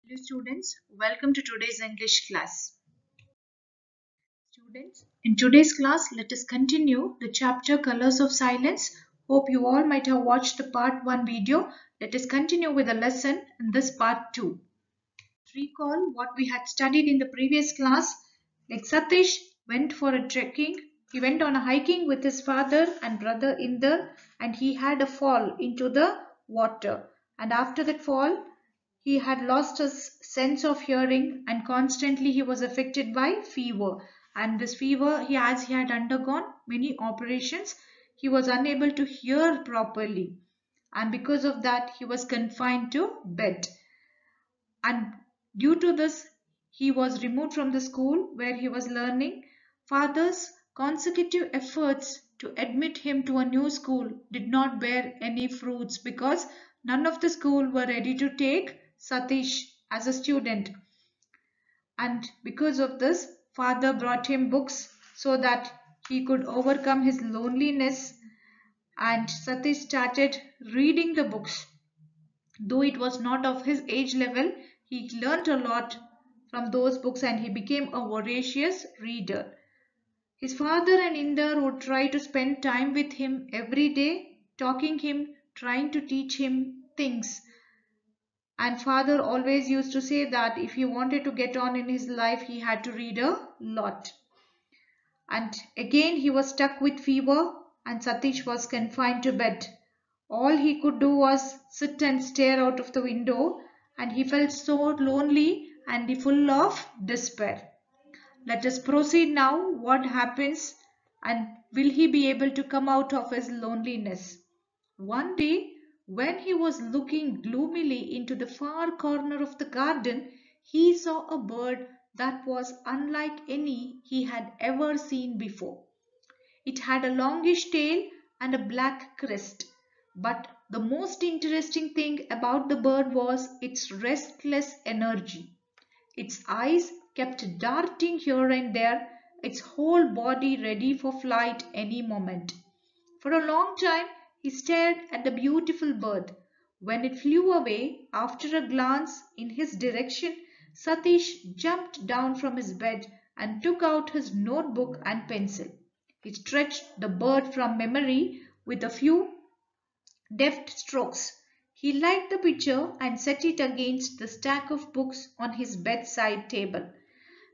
Dear students, welcome to today's English class. Students, in today's class, let us continue the chapter Colors of Silence. Hope you all might have watched the part 1 video. Let us continue with the lesson in this part 2. Recall what we had studied in the previous class. Like Satish went for a trekking. He went on a hiking with his father and brother Inder, and he had a fall into the water. And after that fall, he had lost his sense of hearing, and constantly he was affected by fever. And this fever, as he had undergone many operations, he was unable to hear properly. And because of that, he was confined to bed. And due to this, he was removed from the school where he was learning. Father's consecutive efforts to admit him to a new school did not bear any fruits because none of the school were ready to take Satish as a student. And because of this, father brought him books so that he could overcome his loneliness, and Satish started reading the books. Though it was not of his age level, he learnt a lot from those books and he became a voracious reader. His father and Inder would try to spend time with him every day, talking him, trying to teach him things. And father always used to say that if he wanted to get on in his life, he had to read a lot. And again he was stuck with fever and Satish was confined to bed. All he could do was sit and stare out of the window, and he felt so lonely and full of despair. Let us proceed now. What happens, and will he be able to come out of his loneliness? One day, when he was looking gloomily into the far corner of the garden, he saw a bird that was unlike any he had ever seen before. It had a longish tail and a black crest. But the most interesting thing about the bird was its restless energy. Its eyes kept darting here and there, its whole body ready for flight any moment. For a long time he stared at the beautiful bird. When it flew away, after a glance in his direction, Satish jumped down from his bed and took out his notebook and pencil. He stretched the bird from memory with a few deft strokes. He lighted the picture and set it against the stack of books on his bedside table.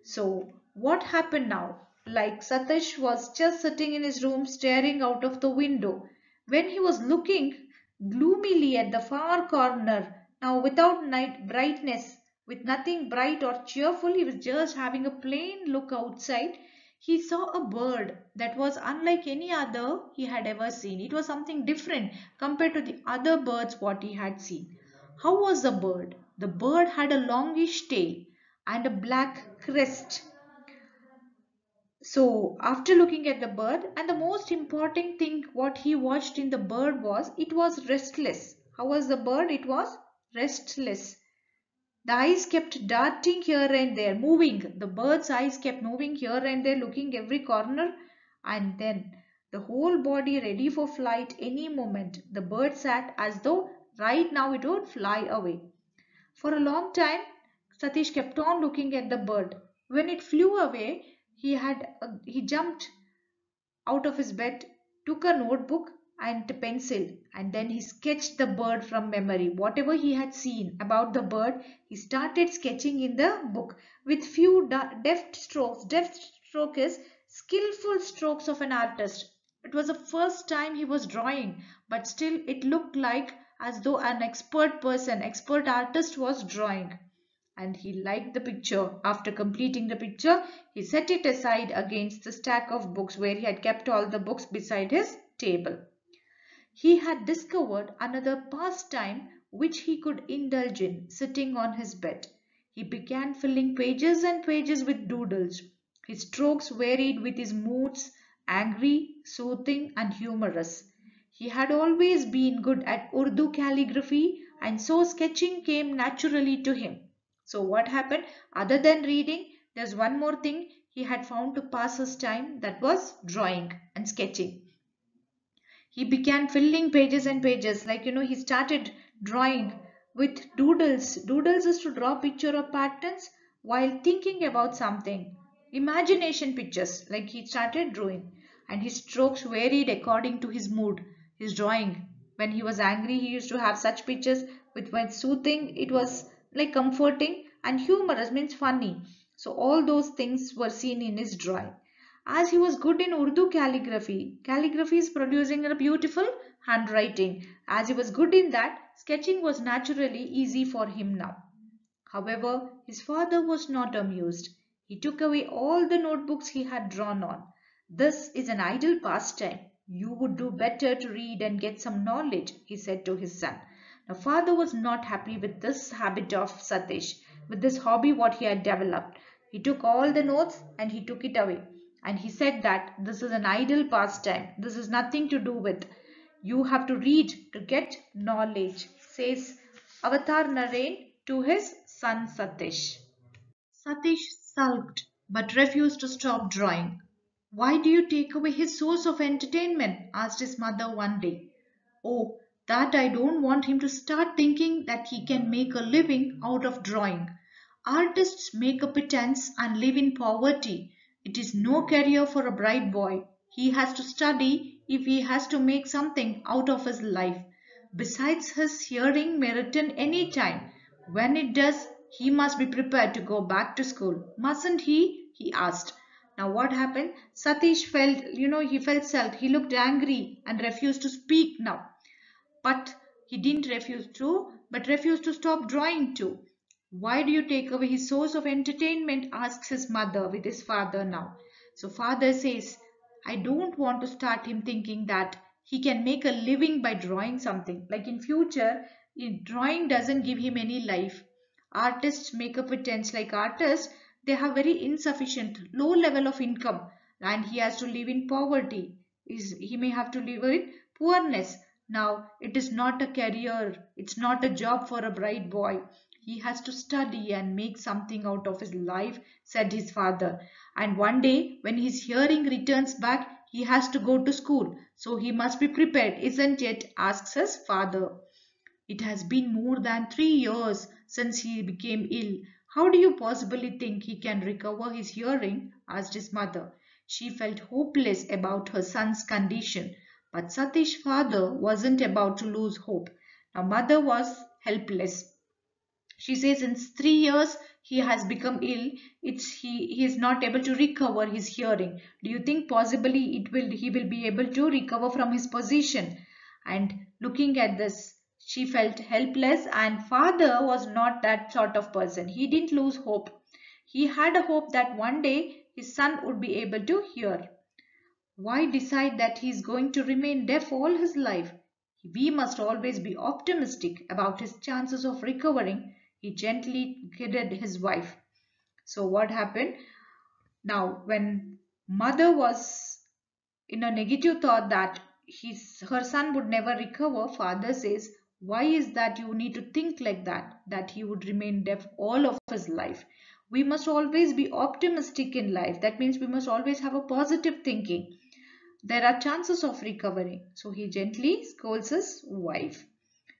So, what happened now? Like Satish was just sitting in his room staring out of the window when he was looking gloomily at the far corner. Now, without night brightness, with nothing bright or cheerful, he was just having a plain look outside. He saw a bird that was unlike any other he had ever seen. It was something different compared to the other birds what he had seen. How was the bird? The bird had a longish tail and a black crest. So after looking at the bird, and the most important thing what he watched in the bird was it was restless. How was the bird? It was restless. The eyes kept darting here and there, moving. The bird's eyes kept moving here and there, looking every corner, and then the whole body ready for flight any moment. The bird sat as though right now it would fly away. For a long time, Satish kept on looking at the bird. When it flew away, he jumped out of his bed, took a notebook and a pencil, and then he sketched the bird from memory. Whatever he had seen about the bird, he started sketching in the book with few deft strokes. Deft stroke is skillful strokes of an artist. It was the first time he was drawing, but still it looked like as though an expert artist was drawing. And he liked the picture. After completing the picture, he set it aside against the stack of books where he had kept all the books beside his table. He had discovered another pastime which he could indulge in sitting on his bed. He began filling pages and pages with doodles. His strokes varied with his moods, angry, soothing and humorous. He had always been good at Urdu calligraphy, and so sketching came naturally to him. So what happened? Other than reading, there's one more thing he had found to pass his time, that was drawing and sketching. He began filling pages and pages, like he started drawing with doodles. Doodles is to draw picture of patterns while thinking about something. Imagination pictures, like he started drawing, and his strokes varied according to his mood, his drawing. When he was angry, he used to have such pictures with when soothing, it was like comforting, and humorous means funny. So all those things were seen in his drawing. As he was good in Urdu calligraphy, calligraphy is producing a beautiful handwriting. As he was good in that, sketching was naturally easy for him now. However, his father was not amused. He took away all the notebooks he had drawn on. This is an idle pastime. You would do better to read and get some knowledge, he said to his son. The father was not happy with this habit of Satish, with this hobby what he had developed. He took all the notes and he took it away. And he said that this is an idle pastime. This is nothing to do with. You have to read to get knowledge, says Avatar Narain to his son Satish. Satish sulked but refused to stop drawing. Why do you take away his source of entertainment? Asked his mother one day. Oh, that I don't want him to start thinking that he can make a living out of drawing. Artists make a pretense and live in poverty. It is no career for a bright boy. He has to study if he has to make something out of his life. Besides, his hearing may return any time. When it does, he must be prepared to go back to school. Mustn't he? He asked. Now what happened? Satish felt, he felt sulked. He looked angry and refused to speak now. But he didn't refuse to, but refused to stop drawing too. Why do you take away his source of entertainment? Asks his mother with his father now. So father says, I don't want to start him thinking that he can make a living by drawing something. Like in future, drawing doesn't give him any life. Artists make a pretense, like artists, they have very insufficient, low level of income, and he has to live in poverty. He may have to live in poorness. Now, it is not a career, it's not a job for a bright boy. He has to study and make something out of his life, said his father. And one day, when his hearing returns back, he has to go to school. So he must be prepared, isn't it? Asks his father. It has been more than 3 years since he became ill. How do you possibly think he can recover his hearing? Asked his mother. She felt hopeless about her son's condition. But Satish's father wasn't about to lose hope. Now mother was helpless. She says in 3 years he has become ill. He is not able to recover his hearing. Do you think possibly he will be able to recover from his position? And looking at this, she felt helpless, and father was not that sort of person. He didn't lose hope. He had a hope that one day his son would be able to hear. Why decide that he is going to remain deaf all his life? We must always be optimistic about his chances of recovering, he gently guided his wife. So what happened? Now, when mother was in a negative thought that her son would never recover, father says, why is that you need to think like that, that he would remain deaf all of his life? We must always be optimistic in life. That means we must always have a positive thinking. There are chances of recovery. So he gently scolds his wife.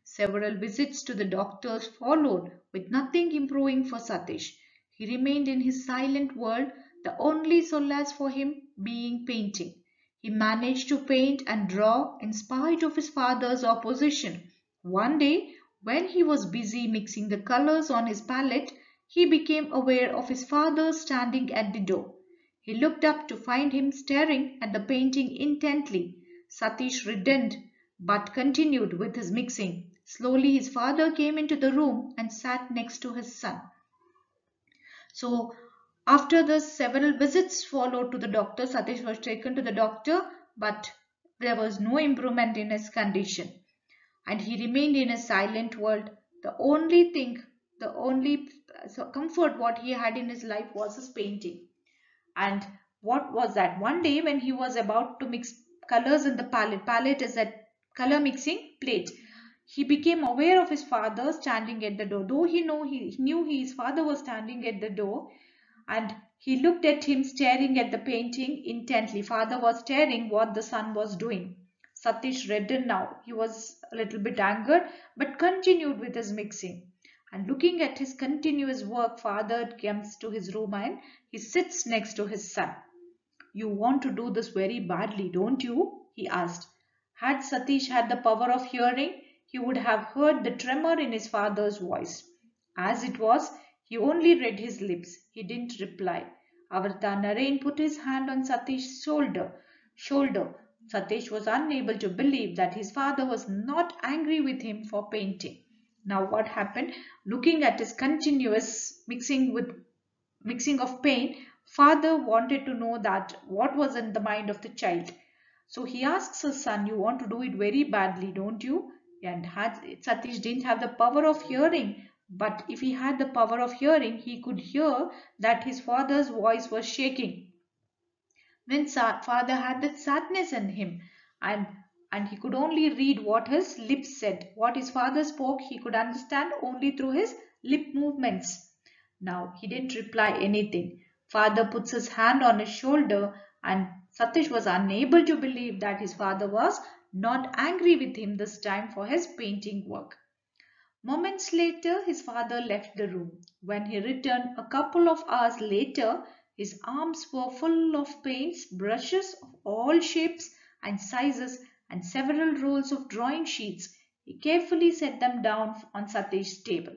Several visits to the doctors followed, with nothing improving for Satish. He remained in his silent world, the only solace for him being painting. He managed to paint and draw in spite of his father's opposition. One day, when he was busy mixing the colors on his palette, he became aware of his father standing at the door. He looked up to find him staring at the painting intently. Satish reddened but continued with his mixing. Slowly his father came into the room and sat next to his son. So after this, several visits followed to the doctor. Satish was taken to the doctor, but there was no improvement in his condition. And he remained in a silent world. The only thing, the only comfort what he had in his life was his painting. And what was that? One day when he was about to mix colors in the palette, palette is a color mixing plate, he became aware of his father standing at the door. Though he knew his father was standing at the door, and he looked at him staring at the painting intently. Father was staring what the son was doing. Satish reddened now. He was a little bit angered but continued with his mixing. And looking at his continuous work, father comes to his room and he sits next to his son. "You want to do this very badly, don't you?" he asked. Had Satish had the power of hearing, he would have heard the tremor in his father's voice. As it was, he only read his lips. He didn't reply. Avarta Narain put his hand on Satish's shoulder. Satish was unable to believe that his father was not angry with him for painting. Now what happened? Looking at his continuous mixing of paint, father wanted to know that what was in the mind of the child. So he asks his son, "You want to do it very badly, don't you?" And Satish didn't have the power of hearing, but if he had the power of hearing, he could hear that his father's voice was shaking. When father had that sadness in him, and he could only read what his lips said. What his father spoke, he could understand only through his lip movements. Now he didn't reply anything. Father puts his hand on his shoulder, and Satish was unable to believe that his father was not angry with him this time for his painting work. Moments later, his father left the room. When he returned a couple of hours later, his arms were full of paints, brushes of all shapes and sizes, and several rolls of drawing sheets. He carefully set them down on Satish's table.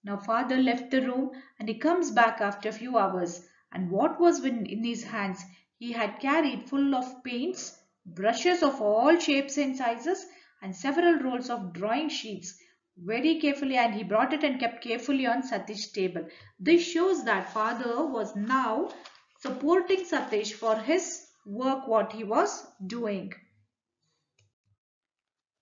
Now father left the room and he comes back after a few hours, and what was in his hands? He had carried full of paints, brushes of all shapes and sizes, and several rolls of drawing sheets very carefully, and he brought it and kept carefully on Satish's table. This shows that father was now supporting Satish for his work what he was doing.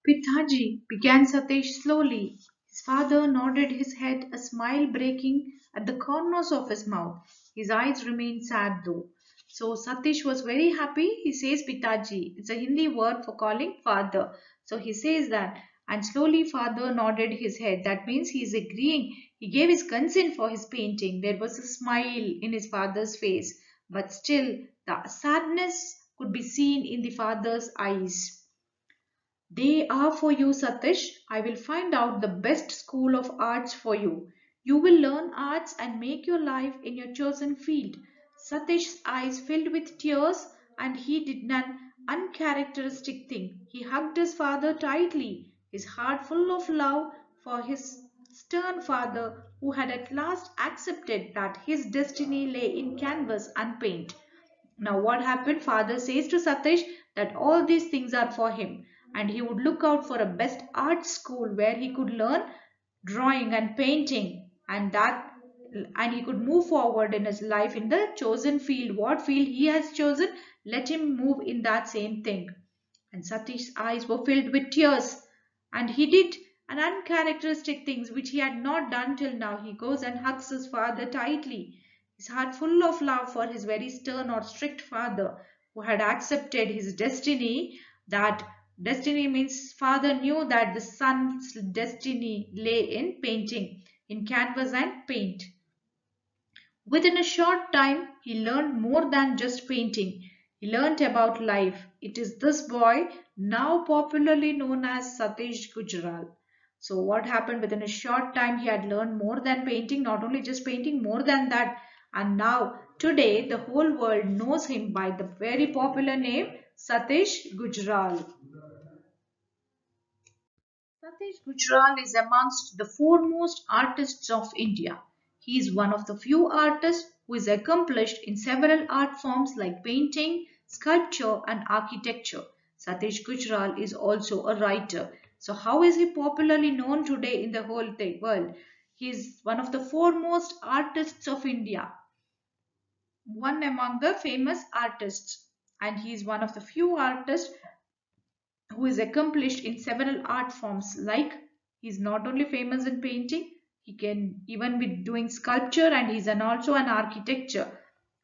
"Pitaji," began Satish slowly. His father nodded his head, a smile breaking at the corners of his mouth. His eyes remained sad though. So Satish was very happy. He says Pitaji. It's a Hindi word for calling father. So he says that, and slowly father nodded his head. That means he is agreeing. He gave his consent for his painting. There was a smile in his father's face, but still the sadness could be seen in the father's eyes. "They are for you, Satish. I will find out the best school of arts for you. You will learn arts and make your life in your chosen field." Satish's eyes filled with tears, and he did an uncharacteristic thing. He hugged his father tightly, his heart full of love for his stern father who had at last accepted that his destiny lay in canvas and paint. Now what happened? Father says to Satish that all these things are for him, and he would look out for a best art school where he could learn drawing and painting, and he could move forward in his life in the chosen field. What field he has chosen, let him move in that same thing. And Satish's eyes were filled with tears, and he did an uncharacteristic things which he had not done till now. He goes and hugs his father tightly, his heart full of love for his very stern or strict father who had accepted his destiny. That destiny means father knew that the son's destiny lay in painting, in canvas and paint. Within a short time, he learned more than just painting. He learned about life. It is this boy, now popularly known as Satish Gujral. So what happened? Within a short time, he had learned more than painting, not only just painting, more than that. And now, today, the whole world knows him by the very popular name Satish Gujral. Satish Gujral is amongst the foremost artists of India. He is one of the few artists who is accomplished in several art forms like painting, sculpture and architecture. Satish Gujral is also a writer. So how is he popularly known today in the whole world? He is one of the foremost artists of India, one among the famous artists, and he is one of the few artists who is accomplished in several art forms. Like, he's not only famous in painting, he can even be doing sculpture, and he's also an architecture.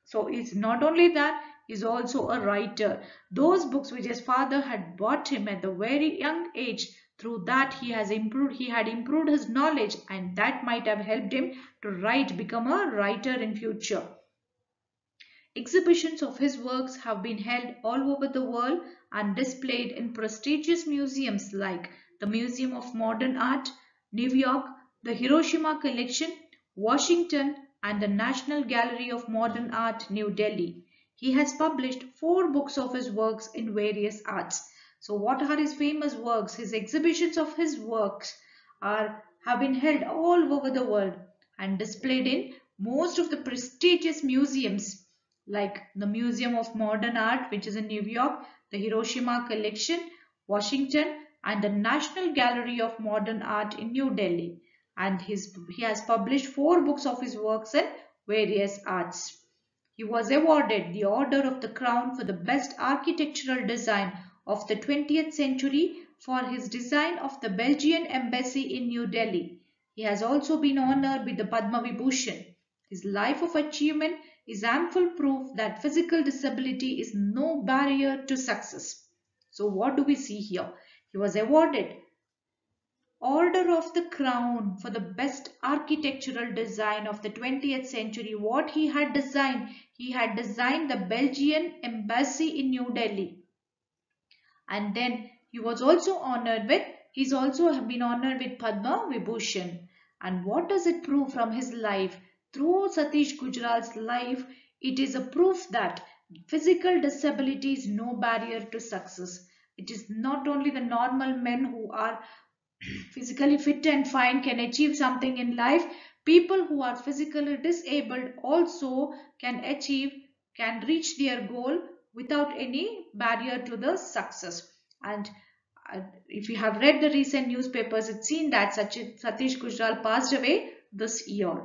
So it's not only that, he's also a writer. Those books which his father had bought him at the very young age, through that he had improved his knowledge, and that might have helped him to become a writer in future. Exhibitions of his works have been held all over the world, and displayed in prestigious museums like the Museum of Modern Art, New York, the Hiroshima Collection, Washington, and the National Gallery of Modern Art, New Delhi. He has published 4 books of his works in various arts. So what are his famous works? His exhibitions of his works have been held all over the world and displayed in most of the prestigious museums like the Museum of Modern Art, which is in New York, the Hiroshima Collection, Washington, and the National Gallery of Modern Art in New Delhi. And he has published 4 books of his works in various arts. He was awarded the Order of the Crown for the best architectural design of the 20th century for his design of the Belgian embassy in New Delhi. He has also been honored with the Padma Vibhushan. His life of achievement is ample proof that physical disability is no barrier to success. So what do we see here? He was awarded Order of the Crown for the best architectural design of the 20th century. What he had designed? He had designed the Belgian embassy in New Delhi. And then he was also honored with, he's also been honored with Padma Vibhushan. And what does it prove from his life? Through Satish Gujral's life, it is a proof that physical disability is no barrier to success. It is not only the normal men who are physically fit and fine can achieve something in life. People who are physically disabled also can reach their goal without any barrier to the success. And if you have read the recent newspapers, it's seen that Satish Gujral passed away this year.